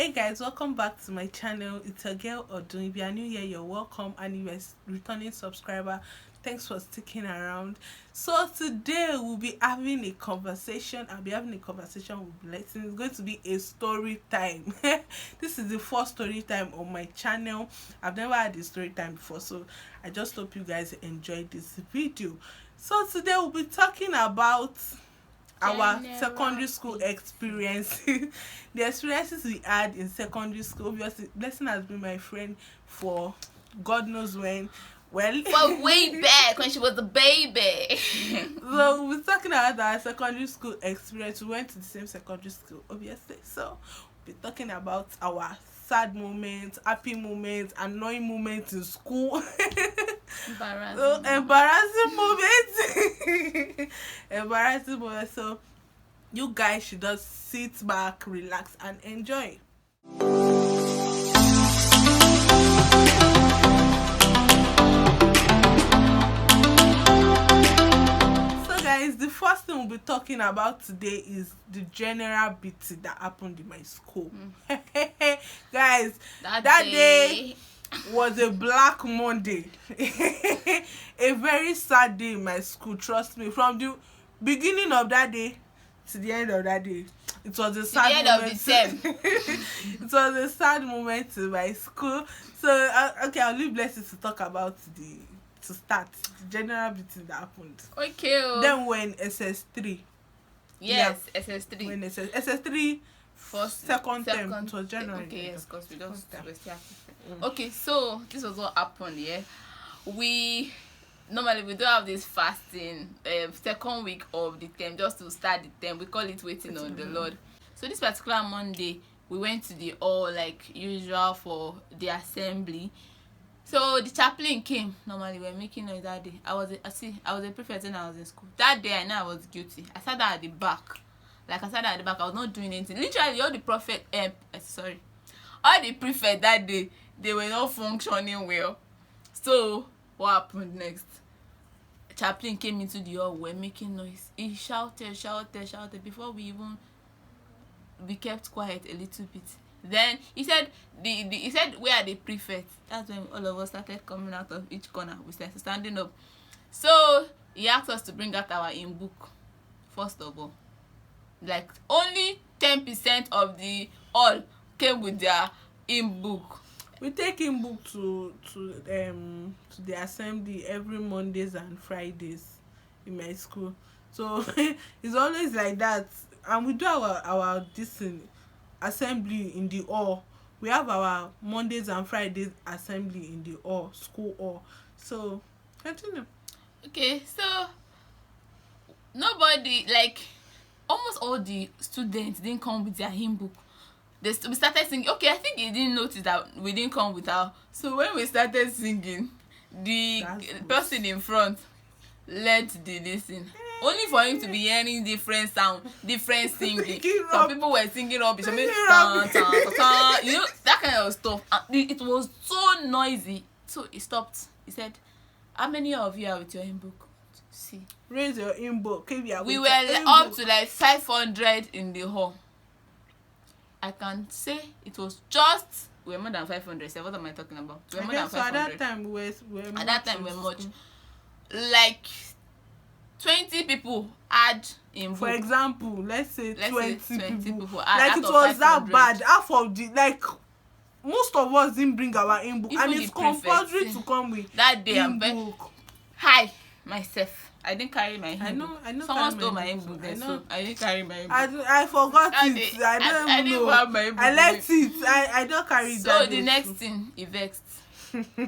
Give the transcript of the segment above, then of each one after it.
Hey guys, welcome back to my channel. It's a girl Odun. If you are new here, you're welcome, and if you're a returning subscriber, thanks for sticking around. So today we'll be having a conversation. I'll be having a conversation with Blessing. It's going to be a story time. This is the first story time on my channel. I've never had a story time before, so I just hope you guys enjoyed this video. So today we'll be talking about our secondary school experiences. The experiences we had in secondary school. Obviously, Blessing has been my friend for God knows when. Well, way back when she was a baby. So we're talking about our secondary school experience. We went to the same secondary school, obviously. So we're talking about our sad moments, happy moments, annoying moments in school. Embarrassing moments. Embarrassing moments. So you guys should just sit back, relax, and enjoy. The first thing we'll be talking about today is the general beating that happened in my school. Guys, that day was a black Monday. A very sad day in my school, trust me. From the beginning of that day to the end of that day, it was a sad moment. It was a sad moment in my school. So okay, I'll leave Blessing to talk about the general beating that happened. Okay. Then when SS3. Yes, yeah, SS3. When SS3 first second term, it was January. Okay, yes, because we just Okay, so this was what happened. Yeah, we normally we do have this fasting second week of the term just to start the term. We call it waiting on the Lord. So this particular Monday we went to the hall like usual for the assembly. So the chaplain came. Normally we're making noise that day. I was a prefect when I was in school. That day I know I was guilty. I sat down at the back. Like I sat down at the back, I was not doing anything. Literally all the all the prefect that day, they were not functioning well. So what happened next? The chaplain came into the hall, we're making noise. He shouted before we kept quiet a little bit. Then he said he said where are the prefects? That's when all of us started coming out of each corner. We started standing up. So he asked us to bring out our in book. First of all, like only 10% of the all came with their in book. We take in book to the assembly every Mondays and Fridays in my school. So it's always like that, and we do our assembly in the hall. We have our Mondays and Fridays assembly in the hall, school hall. So continue. Okay, so nobody, like almost all the students didn't come with their hymn book. We started singing. Okay, I think he didn't notice that we didn't come with our. So when we started singing, the person in front led the listen. Only for him to be hearing different sound, different singing. Some people were singing up, some people you know, that kind of stuff. And it was so noisy. So he stopped. He said, "How many of you are with your hymn book?" See, raise your hymn book. We were up to like 500 in the hall. I can say it was just we were more than 500. So what am I talking about? We were more than 500. So at that time we were much. Like 20 people had in book. For example, let's say 20 people. Like it was that bad. Half of the most of us didn't bring our in book, and it's compulsory to come with that day. In book. Hi, myself. I didn't carry my in book. I know. Someone stole my in book. So I didn't carry my in book. I forgot it. I didn't have my in book. I left it. I don't carry that. So the next thing, he vexed.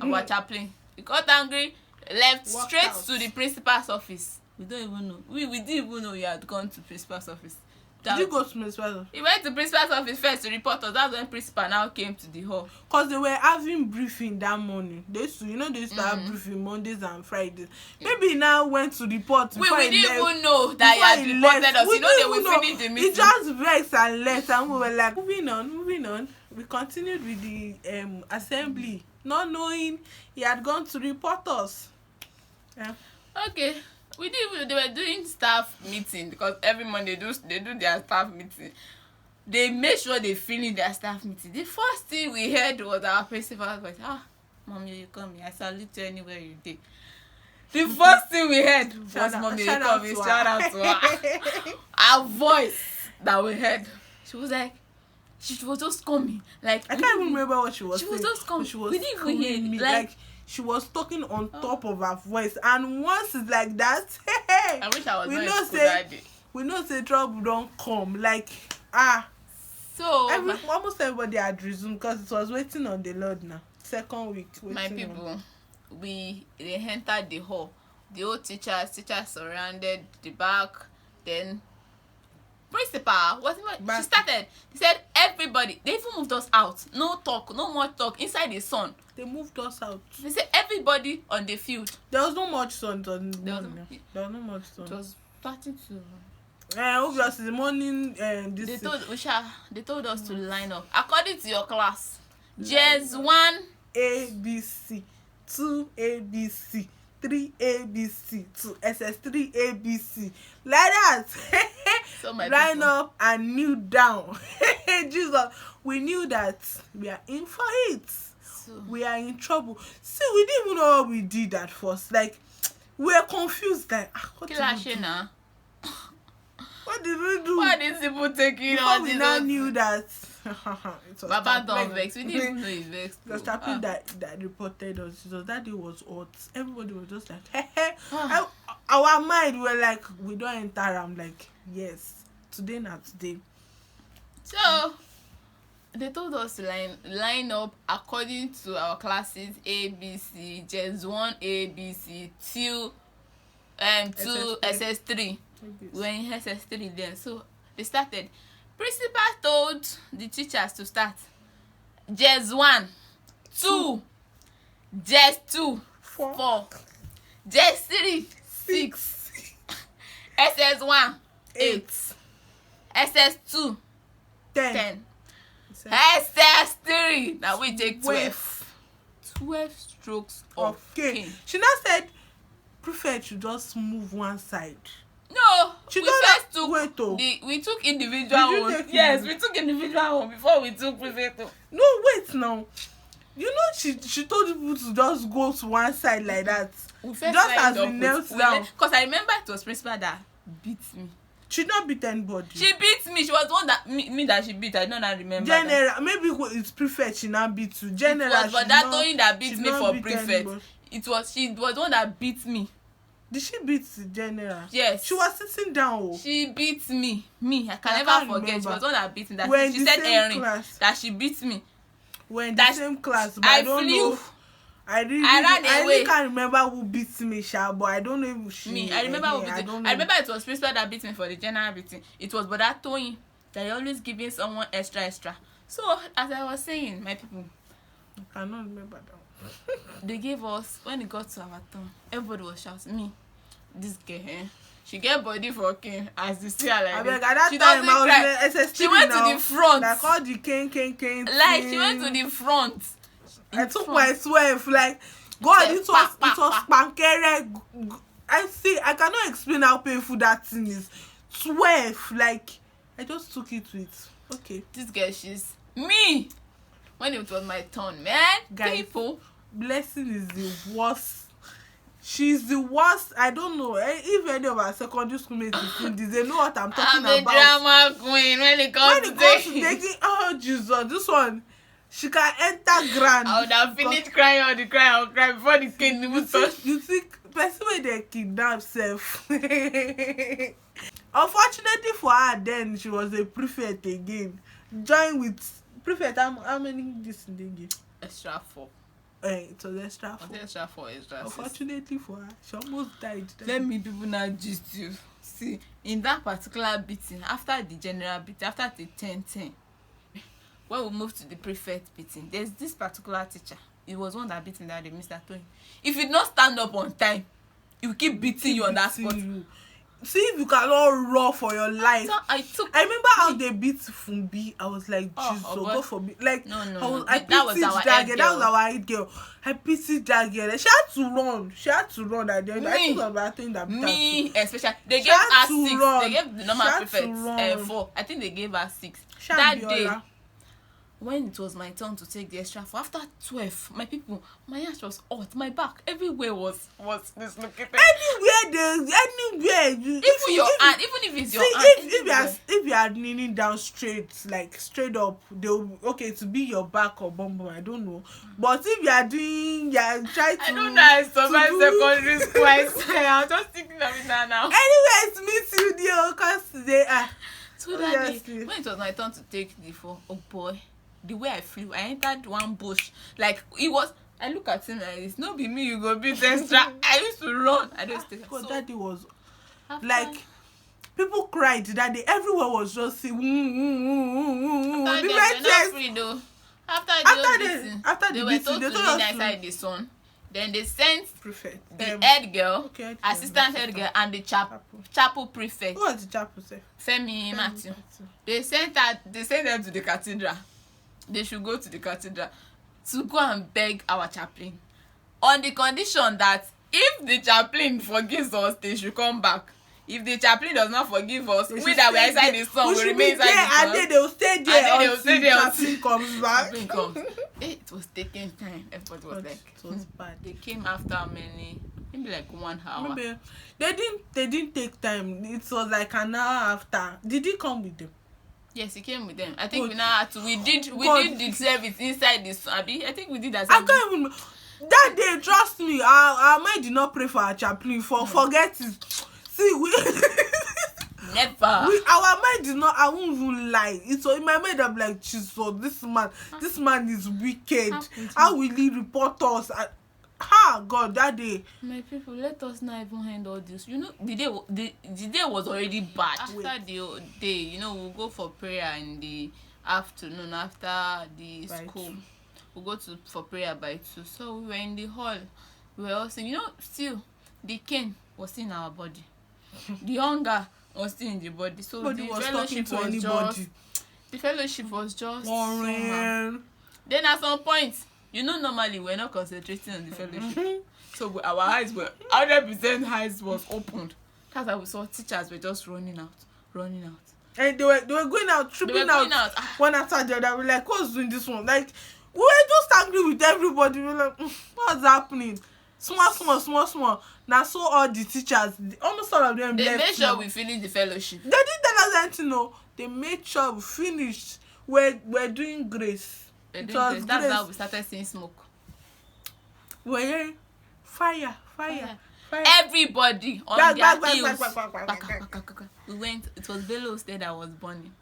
Our chaplain. He got angry. Left straight to the principal's office. We don't even know. We didn't even know he had gone to principal's office. Did you go to principal's office? He went to principal's office first to report us. That's when principal now came to the hall. Because they were having briefing that morning. They used to have briefing Mondays and Fridays. Maybe he now went to report. We didn't even know that he had reported us. They will finish the meeting. He just vexed and left, and we were like, moving on. We continued with the assembly, not knowing he had gone to report us. Yeah. Okay. They were doing staff meeting because every Monday they do their staff meeting. they made sure they finished their staff meeting. The first thing we heard was our principal's voice. Mommy, you come here. I salute you anywhere you did. The first thing we heard was Mommy, you come here. Shout out to her. Our voice that we heard. She was like, she was just coming. Like, I can't even remember what she was saying. She was just coming. She was we didn't even hear me. it. Like she was talking on top of her voice, and once it's like that, hey, I wish I was we not know in school say that day. we know say trouble don't come. Like So almost everybody had resumed because it was waiting on the Lord now. Second week. My people, they entered the hall. The old teachers surrounded the back. Then principal she started. He said everybody. They even moved us out. No talk, no more talk inside the sun. They moved us out. They said everybody on the field. There was no much sun. There was no much sun. It was starting to. Obviously the morning. They told us to line up according to your class. Just 1 ABC, 2 ABC, 3 ABC, 2 SS3 ABC. Like that. So my line people. up and kneel down. Jesus, we knew that we are in for it. So, we are in trouble. See, we didn't even know what we did at first. Like, we were confused. Like, what did we do? What did we do? Why did people take it before on? We now knew that it was Baba don't vex. We didn't even know he vexed. The staffing that reported us. So that day was hot. Everybody was just like, our mind were like, we don't enter. I'm like, yes, today not today. So they told us to line up according to our classes A, B, C, just 1 A, B, C till 2 SS3. We were in SS3 then. So they started. Principal told the teachers to start. Just 1, 2, just 2, 4, just 3, 6, SS1, 8, SS2, 10, SS3. Now we take 12. 12 strokes of cane. She now said, prefect should just move one side. No, we took individual one. Yes, we took individual one before we took prefect. No, wait now. You know she told people to just go to one side like that. We first just as we knelt down. Because I remember it was principal that beat me. She did not beat anybody. She beat me. She was the one that me that she beat. I don't remember. General, that. Maybe it's prefect she now beat you. General, it was but that Toyin that beat me for prefect. Anybody. She was the one that beat me. Did she beat the general? Yes. She was sitting down. Oh. She beat me. I can never forget. Remember. She was the one that beat me. That she said Erin that she beat me. We're in the same class, but I don't know. I really can't remember who beat me, but I don't know if she. Me, I remember who beat me. I remember it was principal that beat me for the general beating. It was but that Toyin that always giving someone extra. So as I was saying, my people, I cannot remember that. They gave us when it got to our turn. Everybody was shouting, me, this girl, she get body for cane as you see her like this. She doesn't cry. She went to the front. Like all the cane. Like she went to the front. I took my 12. Like God, it was pankere. I cannot explain how painful that thing is. 12. Like I just took it with. Okay. This girl, she's me. When it was my turn, man. Guys, people. Blessing is the worst. She's the worst. I don't know if any of our secondary school mates is this, they know what I'm talking about. I'm a drama queen when it comes to taking. Oh Jesus, this one, she can enter grand. I would have finished crying all the cry. I'll cry before the kid even touch. You think person when they kidnap self. Unfortunately for her, then she was a prefect again. Join with prefect. How many this they give? Extra 4. It was extra 4. Extra 4, extra 6. Unfortunately for her, she almost died. Let me people now gist you. See, in that particular beating, after the general beating, after the 10-10, when we moved to the prefect beating, there's this particular teacher. It was one that beat me that day, Mr. Toyin. If you don't stand up on time, he will keep beating you on that spot. See if you cannot run for your life. So I took. I remember how they beat Fumbi. I was like, Oh, Jesus, oh, God forbid. Like, No, no, I was, no. I That was pitied our that head girl. That was girl. our head girl. I pitied that girl. She had to run. She had to run at the end. I Me. think about that thing that beat her Me, too. especially, they She gave had her to 6. run. They gave the normal She had to prefects run. 4. I think they gave her 6. She and That Biola. day, when it was my turn to take the extra 4, after 12, my people, my ass was hot, my back, everywhere was dislocated. Anywhere. Even your hand, even if it's your See, hand, if you are kneeling down straight, like straight up, they'll okay to be your back or bum bum. I don't know, but if you are trying to, I don't know how I survived do- secondary school. I'm just thinking of it now. Anyway, it's me too, dear, because they are. So that day, Obviously. when it was my turn to take the 4, oh boy, the way I flew, I entered one bush. Like, it was, I look at him like this, no be me, you go beat extra. I used to run. I don't take it. God, So, that day was after, like people cried that day. Everyone was just saying, after The they red were not chest. free though. After they the were beating, told they to told lean us outside the sun. Then they sent prefect. the head girl, Okay, assistant head girl, and the Chapel. chapel prefect, Who was the chapel say? Femi Matthew. They sent them to the cathedral. They should go to the cathedral to go and beg our chaplain, on the condition that if the chaplain forgives us, they should come back. If the chaplain does not forgive us, we that were inside the sun will remain inside the sun. And then they will stay there And then they will stay there until until chaplain comes back. chaplain comes. It was taking time. Everybody was God, like, it was bad. they came after maybe like 1 hour. Maybe they didn't take time. It was like an hour after. Did he come with them? Yes, he came with them. I think God. we now had to. We did the service inside this. I think we did that. I can't even. That day, trust me, our mind did not pray for our chaplain. Forget it. See, Never. Our mind did not. I won't even lie. It's in my mind. I'm like, Jesus, this man is wicked. How will he report us? God, that day. My people, let us not even handle this. You know, the day was already bad. After the day, we'll go for prayer in the afternoon after the By school. 2. We'll go for prayer by 2. So we were in the hall. We were all saying, still the cane was still in our body. The hunger was still in the body. So Nobody the was talking fellowship to was anybody. the fellowship was just somehow. Warren. Then at some point, normally we're not concentrating on the fellowship. So our eyes were 100% eyes was opened. That's why we saw teachers were just running out. And they were going out, tripping going out, out. one after the other. We're like, who's doing this one? Like, we were just angry with everybody. We were like, what's happening? Small. Now, so all the teachers, almost all of them They left. made sure now. we finished the fellowship. They didn't tell us anything, no. They made sure we finished. We're doing grace. That's grace. how we started seeing smoke. We're hearing fire. Everybody on their heels. We went. It was Bellows there that was burning.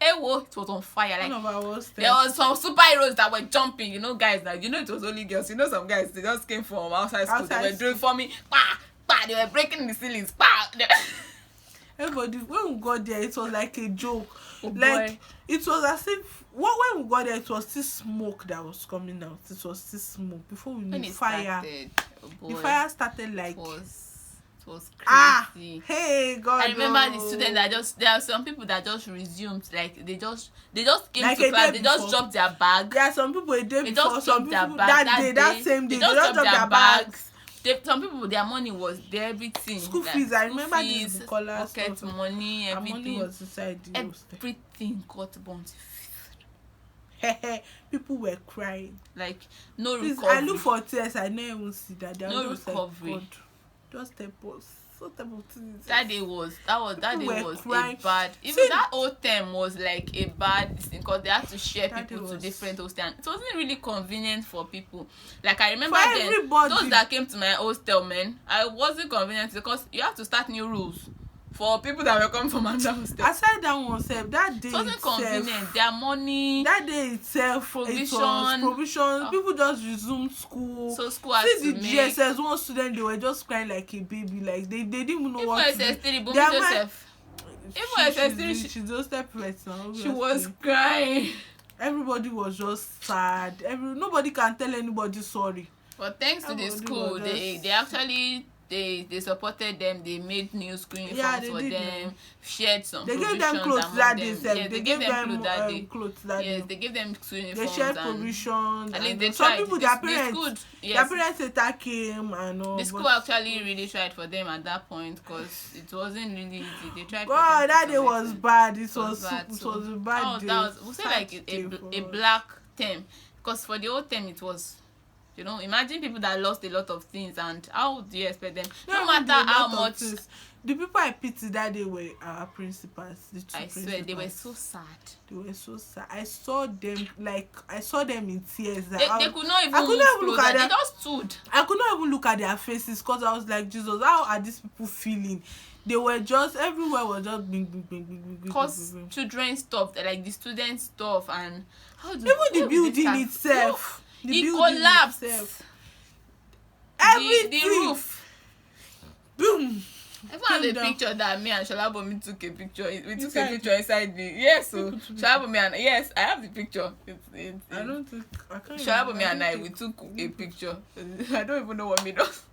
It was on fire. Like, One of our there was some superheroes that were jumping. Guys, like, it was only girls. Some guys, they just came from outside school. They were doing for me. They were breaking the ceilings. Everybody, when we got there, it was like a joke. Oh, like, boy. it was as if when we got there, it was still smoke that was coming out. It was still smoke before we When knew it fire. started, oh boy, The fire started like. it was crazy. Hey God. I remember the student there are some people that just resumed, like they just came Like to a class, day they just before. dropped their bag. There are some people a day They before, just some dropped their people bag that same day, They just dropped their bags. Some people, their money was there, everything. School like, fees, I school remember fees, this Bukola pocket stuff. money, Our money everything. was inside the hostel. Everything got burnt. People were crying. Like, no Please, recovery. I look for tears. I never even see that. They No are just recovery. Like, God, just help us. So type of things. That day was crying. a bad. Even See, that whole term was like a bad thing because they had to share That people day to was- different hostels. And it wasn't really convenient for people. Like, I remember For then everybody. those that came to my hostel, man, I wasn't convenient because you have to start new rules for people that were coming from another hostel. Aside that one self, that day It wasn't itself, convenient. Their money. that day itself, Provision. it was provision. People just resumed school. So school had See to the make. GSS one student, they were just crying like a baby. Like they didn't even know Even what to do. SS3, Bumi Their mind- Joseph. Even SS3, she's just separate now. she was obviously. crying. Everybody was just sad. Nobody can tell anybody sorry. But thanks to the Everybody school, was they just- actually they supported them. They made new school Yeah, uniforms they for did, them, shared some They gave provisions them clothes among that them. day, sef. Yes, They they gave gave them them clothes that day. clothes that Yes, day. they gave them school They uniforms shared and provisions, at least and they some tried. people, The their school, parents, yes, later came and all. the school But actually really tried for them at that point because it wasn't really easy. They tried for them God, to that some day was extent. bad. It was bad. It So was a bad day. that was we say like Sad day for a us. black term because for the whole term it was. Imagine people that lost a lot of things, and how do you expect them? No Not even matter the how lot of much, things. The people I pity that day were our principals, the two I principals. swear they were so sad. They were so sad. I saw them in tears. They could not even I could move not even look closer. at They them. just stood. I could not even look at their faces because I was like, Jesus, how are these people feeling? They were just, everywhere was just bing, bing, bing, bing, bing, bing, Because bing, bing. children stuff, like the student stuff, and Even the building itself. The it building collapsed. itself. The Everything. roof. Boom. I found a Came down. picture that me and Sholabomi took a picture. We took Inside a picture inside the so Sholabomi and yes, I have the picture. I don't think I can't. Sholabomi and I we took a picture. I don't even know what made us.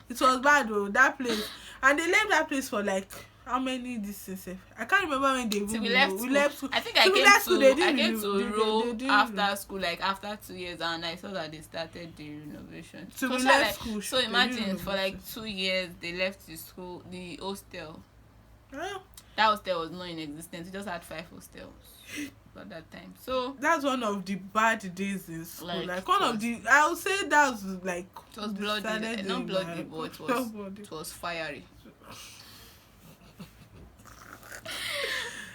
It was bad though, that place, and they left that place for like how many distances? I can't remember when they So we moved. left school. I think I So we came left school, they to I didn't came renew- to they row didn't after renew. school, like after 2 years, and I saw that they started the renovation. So we so left like, school, so they did imagine for renovation. like 2 years they left the school, the hostel. Yeah. That hostel was not in existence. We just had 5 hostels at that time. So That's one of the bad days in school. Like, One of the, I would say that was like it was the bloody, saddest day not in bloody, my- but it not was bloody. it was fiery.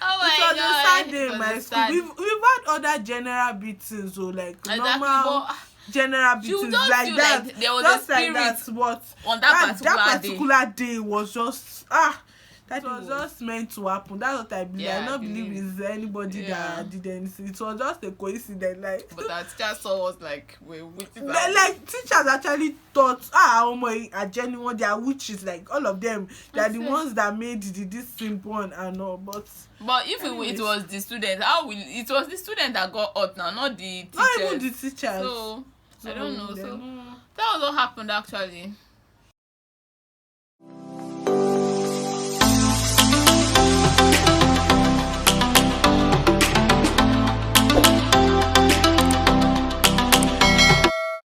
Oh It my was a god! sad day It in was my a school. sad- We've had other general beatings, so like Exactly, normal but general you beatings don't like feel that. like there was Just a like that, spirit but on that that day. particular day was just that It was was- just meant to happen. That's what I believe. Yeah, I I don't believe believe. it's anybody Yeah. that did anything. It was just a coincidence. Like But our teacher saw us like we're witches. like teachers actually thought oh my are genuine, they are witches, like all of them. They are the Okay. ones that made this simple one and all, but if anyways. it was the student, it was the student that got hurt now, not the teachers. not even the teachers. So I don't know. they So know. that was what happened actually.